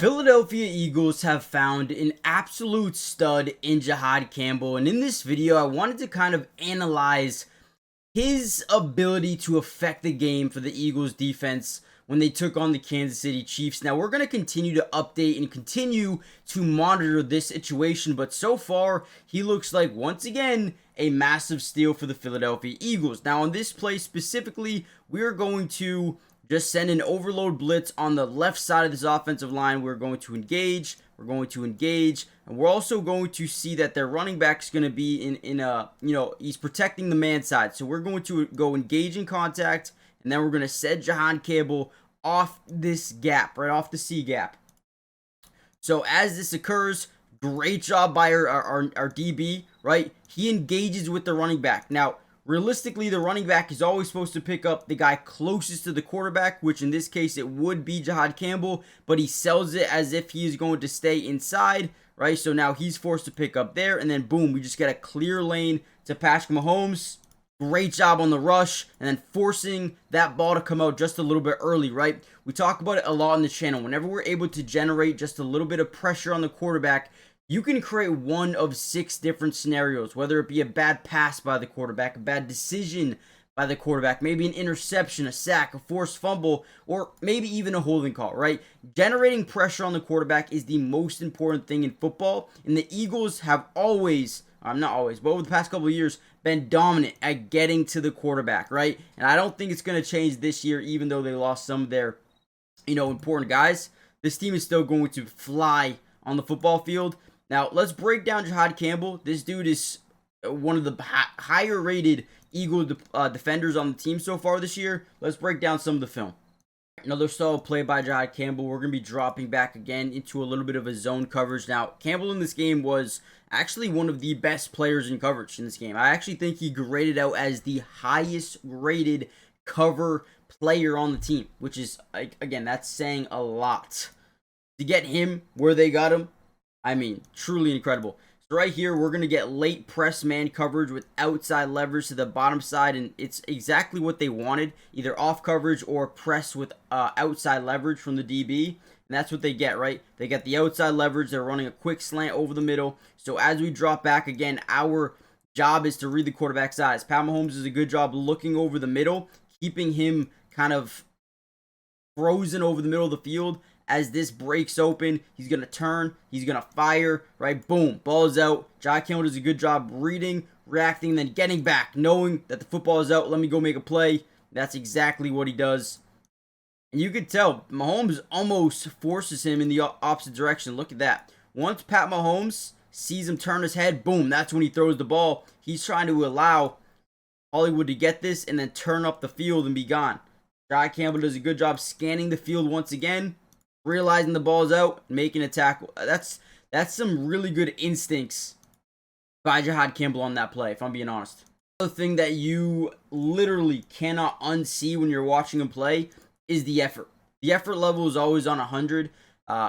Philadelphia Eagles have found an absolute stud in Jihaad Campbell, and in this video I wanted to kind of analyze his ability to affect the game for the Eagles defense when they took on the Kansas City Chiefs. Now we're going to continue to update and continue to monitor this situation, but so far he looks like once again a massive steal for the Philadelphia Eagles. Now on this play specifically, we're going to just send an overload blitz on the left side of this offensive line. We're going to engage, and we're also going to see that their running back is going to be in a, he's protecting the man side. So we're going to go engage in contact, and then we're going to set Jihaad Campbell off this gap, right off the C gap. So as this occurs, great job by our DB, right? He engages with the running back. Now, realistically, the running back is always supposed to pick up the guy closest to the quarterback, which in this case it would be Jihaad Campbell, but he sells it as if he is going to stay inside, right? So now he's forced to pick up there, and then boom, we just get a clear lane to Patrick Mahomes. Great job on the rush, and then forcing that ball to come out just a little bit early, right? We talk about it a lot on the channel. Whenever we're able to generate just a little bit of pressure on the quarterback, you can create one of 6 different scenarios, whether it be a bad pass by the quarterback, a bad decision by the quarterback, maybe an interception, a sack, a forced fumble, or maybe even a holding call, right? Generating pressure on the quarterback is the most important thing in football, and the Eagles have always, not always, but over the past couple of years, been dominant at getting to the quarterback, right? And I don't think it's going to change this year, even though they lost some of their, important guys. This team is still going to fly on the football field. Now, let's break down Jihaad Campbell. This dude is one of the higher rated Eagle defenders on the team so far this year. Let's break down some of the film. Another solid play by Jihaad Campbell. We're going to be dropping back again into a little bit of a zone coverage. Now, Campbell in this game was actually one of the best players in coverage in this game. I actually think he graded out as the highest graded cover player on the team, which is, again, that's saying a lot. To get him where they got him, I mean, truly incredible. So right here, we're going to get late press man coverage with outside leverage to the bottom side, and it's exactly what they wanted, either off coverage or press with outside leverage from the DB, and that's what they get, right? They get the outside leverage. They're running a quick slant over the middle. So as we drop back again, our job is to read the quarterback's eyes. Pat Mahomes does a good job looking over the middle, keeping him kind of frozen over the middle of the field. As this breaks open, he's going to turn, he's going to fire, right? Boom, ball is out. Jihaad Campbell does a good job reading, reacting, and then getting back, knowing that the football is out. Let me go make a play. That's exactly what he does. And you could tell, Mahomes almost forces him in the opposite direction. Look at that. Once Pat Mahomes sees him turn his head, boom, that's when he throws the ball. He's trying to allow Hollywood to get this and then turn up the field and be gone. Jihaad Campbell does a good job scanning the field once again, realizing the ball's out, making a tackle. That's some really good instincts by Jihaad Campbell on that play, if I'm being honest. The thing that you literally cannot unsee when you're watching him play is the effort. The effort level is always on 100,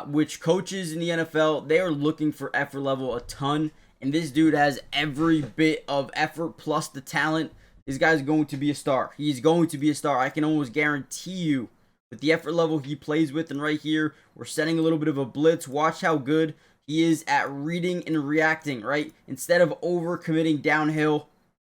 which coaches in the NFL, they are looking for effort level a ton, and this dude has every bit of effort plus the talent. This guy's going to be a star. He's going to be a star. I can almost guarantee you. With the effort level he plays with, and right here, we're setting a little bit of a blitz. Watch how good he is at reading and reacting, right? Instead of over-committing downhill,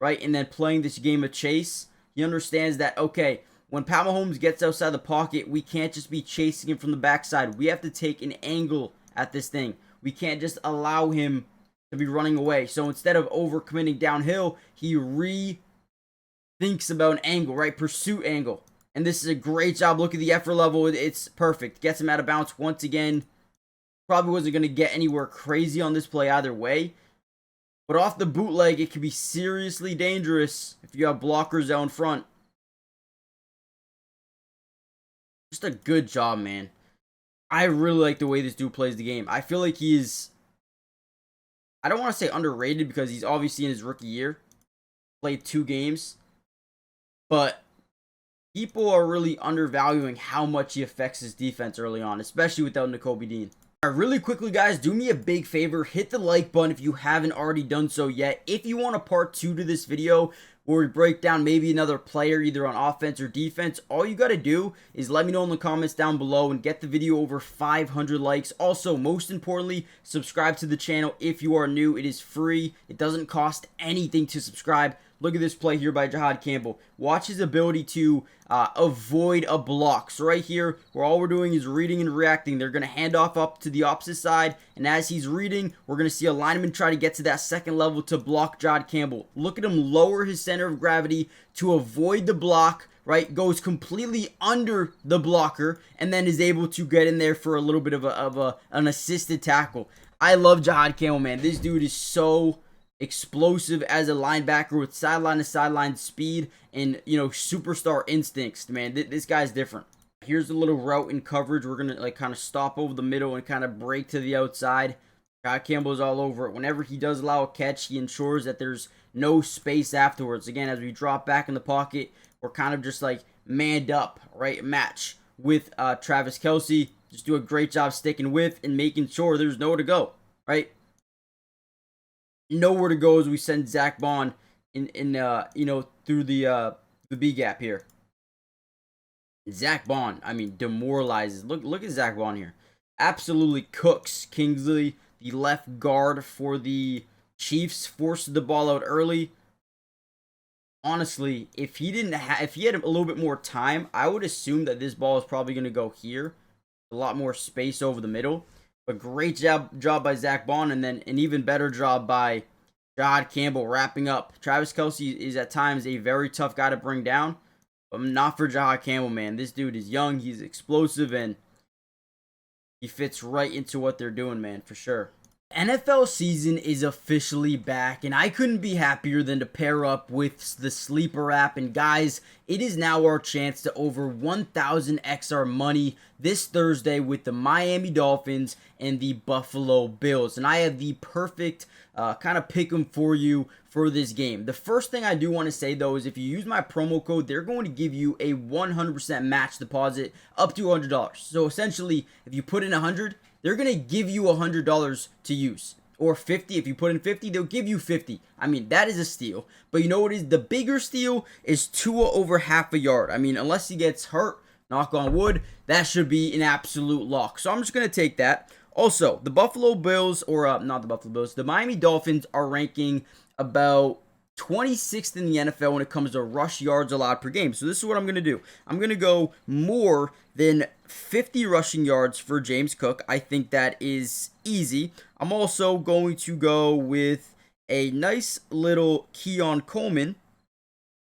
right, and then playing this game of chase, he understands that, okay, when Pat Mahomes gets outside the pocket, we can't just be chasing him from the backside. We have to take an angle at this thing. We can't just allow him to be running away. So instead of over-committing downhill, he rethinks about an angle, right? Pursuit angle. And this is a great job. Look at the effort level. It's perfect. Gets him out of bounds once again. Probably wasn't going to get anywhere crazy on this play either way. But off the bootleg, it can be seriously dangerous if you have blockers out in front. Just a good job, man. I really like the way this dude plays the game. I feel like he is, I don't want to say underrated because he's obviously in his rookie year. Played 2 games. But people are really undervaluing how much he affects his defense early on, especially without Nakobe Dean. All right, really quickly, guys, do me a big favor. Hit the like button if you haven't already done so yet. If you want a part 2 to this video where we break down maybe another player either on offense or defense, all you got to do is let me know in the comments down below and get the video over 500 likes. Also, most importantly, subscribe to the channel if you are new. It is free. It doesn't cost anything to subscribe. Look at this play here by Jihaad Campbell. Watch his ability to avoid a block. So right here, where all we're doing is reading and reacting, they're going to hand off up to the opposite side. And as he's reading, we're going to see a lineman try to get to that second level to block Jihaad Campbell. Look at him lower his center of gravity to avoid the block, right? Goes completely under the blocker and then is able to get in there for a little bit of an assisted tackle. I love Jihaad Campbell, man. This dude is so explosive as a linebacker with sideline to sideline speed and, you know, superstar instincts. Man, this guy's different. Here's a little route in coverage. We're gonna like kind of stop over the middle and kind of break to the outside. Jihaad Campbell's all over it. Whenever he does allow a catch, he ensures that there's no space afterwards. Again, as we drop back in the pocket, we're kind of just like manned up, right? Match with Travis Kelce. Just do a great job sticking with and making sure there's nowhere to go, right? Nowhere to go as we send Zach Bond in you know, through the B gap here. Zach Bond, I mean, demoralizes. Look at Zach Bond here. Absolutely cooks Kingsley, the left guard for the Chiefs. Forces the ball out early. Honestly, if he had a little bit more time, I would assume that this ball is probably going to go here. A lot more space over the middle. But great job by Zach Bond, and then an even better job by Jihaad Campbell wrapping up. Travis Kelce is at times a very tough guy to bring down, but not for Jihaad Campbell, man. This dude is young, he's explosive, and he fits right into what they're doing, man, for sure. NFL season is officially back, and I couldn't be happier than to pair up with the Sleeper app. And guys, it is now our chance to over 1,000 XR money this Thursday with the Miami Dolphins and the Buffalo Bills. And I have the perfect kind of pick 'em for you for this game. The first thing I do want to say, though, is if you use my promo code, they're going to give you a 100% match deposit up to $100. So essentially, if you put in 100, they're going to give you $100 to use. Or 50. If you put in 50, they'll give you 50. I mean, that is a steal. But you know what is the bigger steal? Is Tua over half a yard. I mean, unless he gets hurt, knock on wood, that should be an absolute lock. So I'm just going to take that. Also, the Buffalo Bills, or not the Buffalo Bills, the Miami Dolphins are ranking about 26th in the NFL when it comes to rush yards allowed per game. So this is what I'm going to do. I'm going to go more than 50 rushing yards for James Cook. I think that is easy. I'm also going to go with a nice little Keon Coleman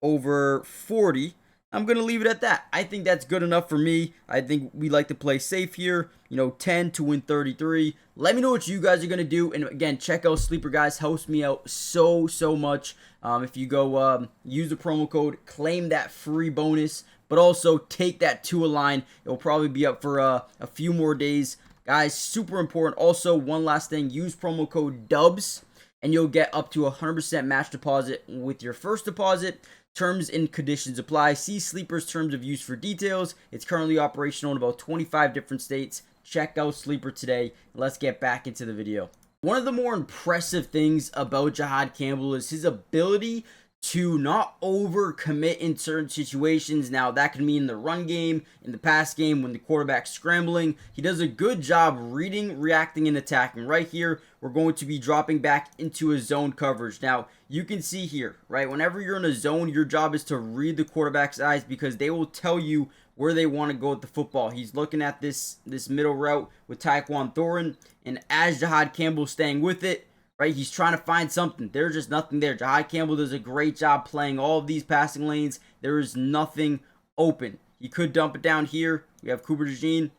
over 40. I'm going to leave it at that. I think that's good enough for me. I think we like to play safe here. You know, 10 to win 33. Let me know what you guys are going to do. And again, check out Sleeper, guys. Helps me out so much. If you go use the promo code, claim that free bonus. But also take that Tua line. It will probably be up for a few more days. Guys, super important. Also, one last thing. Use promo code DUBS. And you'll get up to 100% match deposit with your first deposit. Terms and conditions apply. See Sleeper's terms of use for details. It's currently operational in about 25 different states. Check out Sleeper today. Let's get back into the video. One of the more impressive things about Jihaad Campbell is his ability to not overcommit in certain situations. Now, that can mean in the run game, in the pass game, when the quarterback's scrambling. He does a good job reading, reacting, and attacking. Right here, we're going to be dropping back into a zone coverage. Now, you can see here, right, whenever you're in a zone, your job is to read the quarterback's eyes because they will tell you where they want to go with the football. He's looking at this middle route with Tyquan Thornton, and as Jihaad Campbell staying with it, right, he's trying to find something. There's just nothing there. Jihaad Campbell does a great job playing all of these passing lanes. There is nothing open. He could dump it down here. We have Cooper DeJean.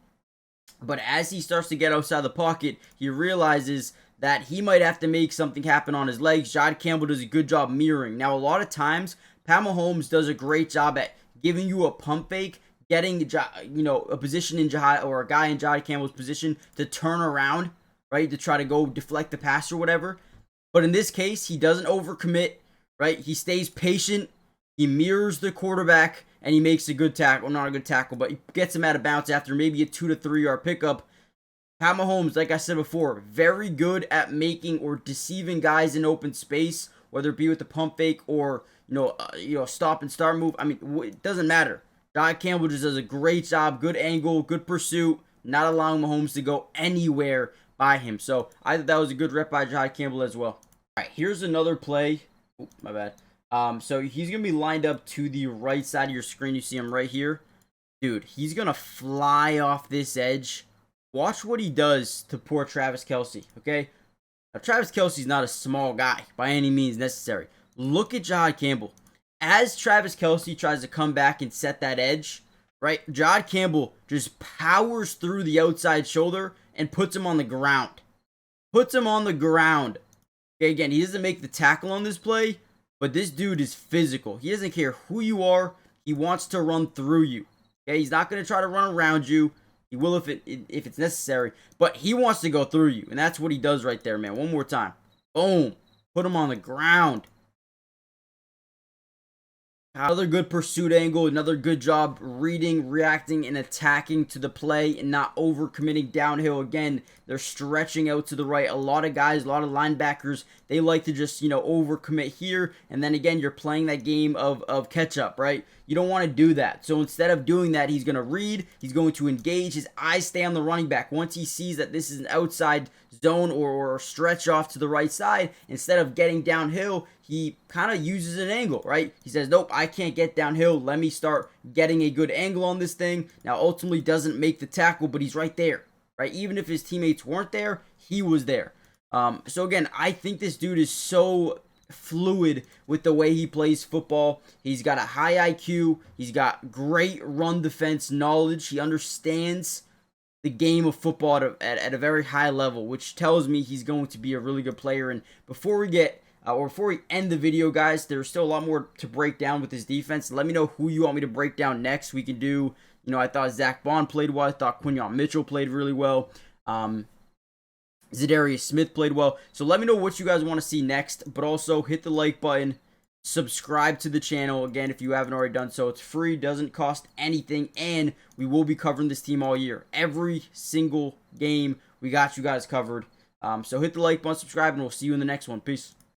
But as he starts to get outside the pocket, he realizes that he might have to make something happen on his legs. Jihaad Campbell does a good job mirroring. Now, a lot of times, Pat Mahomes does a great job at giving you a pump fake, getting, you know, a position in Jihaad, or a guy in Jihaad Campbell's position to turn around, right, to try to go deflect the pass or whatever. But in this case, he doesn't overcommit, right? He stays patient. He mirrors the quarterback, and he makes a good tackle. Not a good tackle, but he gets him out of bounds after maybe a 2 to 3 yard pickup. Pat Mahomes, like I said before, very good at making or deceiving guys in open space, whether it be with the pump fake or stop and start move. I mean, it doesn't matter. Jihad Campbell just does a great job, good angle, good pursuit, not allowing Mahomes to go anywhere by him. So I thought that was a good rep by Jihad Campbell as well. All right, here's another play. Oh, my bad. So he's gonna be lined up to the right side of your screen. You see him right here, dude. He's gonna fly off this edge. Watch what he does to poor Travis Kelce, okay? Now, Travis Kelce's not a small guy by any means necessary. Look at Jihad Campbell. As Travis Kelce tries to come back and set that edge, right? Jihad Campbell just powers through the outside shoulder and puts him on the ground. Puts him on the ground. Okay, again, he doesn't make the tackle on this play, but this dude is physical. He doesn't care who you are. He wants to run through you. Okay, he's not going to try to run around you. He will if it's necessary, but he wants to go through you, and that's what he does right there, man. One more time. Boom. Put him on the ground. Another good pursuit angle, another good job reading, reacting, and attacking to the play and not overcommitting downhill. Again, they're stretching out to the right. A lot of guys, a lot of linebackers, they like to just, overcommit here. And then again, you're playing that game of catch up, right? You don't want to do that. So instead of doing that, he's going to read, he's going to engage, his eyes stay on the running back. Once he sees that this is an outside zone or stretch off to the right side, instead of getting downhill, he kind of uses an angle, right? He says, nope, I can't get downhill. Let me start getting a good angle on this thing. Now, ultimately doesn't make the tackle, but he's right there, right? Even if his teammates weren't there, he was there. So again, I think this dude is so fluid with the way he plays football. He's got a high IQ. He's got great run defense knowledge. He understands the game of football at a very high level, which tells me he's going to be a really good player. And before we end the video, guys, there's still a lot more to break down with his defense. Let me know who you want me to break down next. We can do, I thought Zach Bond played well. I thought Quinyon Mitchell played really well. Zadarius Smith played well. So let me know what you guys want to see next. But also hit the like button. Subscribe to the channel. Again, if you haven't already done so, it's free, doesn't cost anything. And we will be covering this team all year. Every single game, we got you guys covered. So hit the like button, subscribe, and we'll see you in the next one. Peace.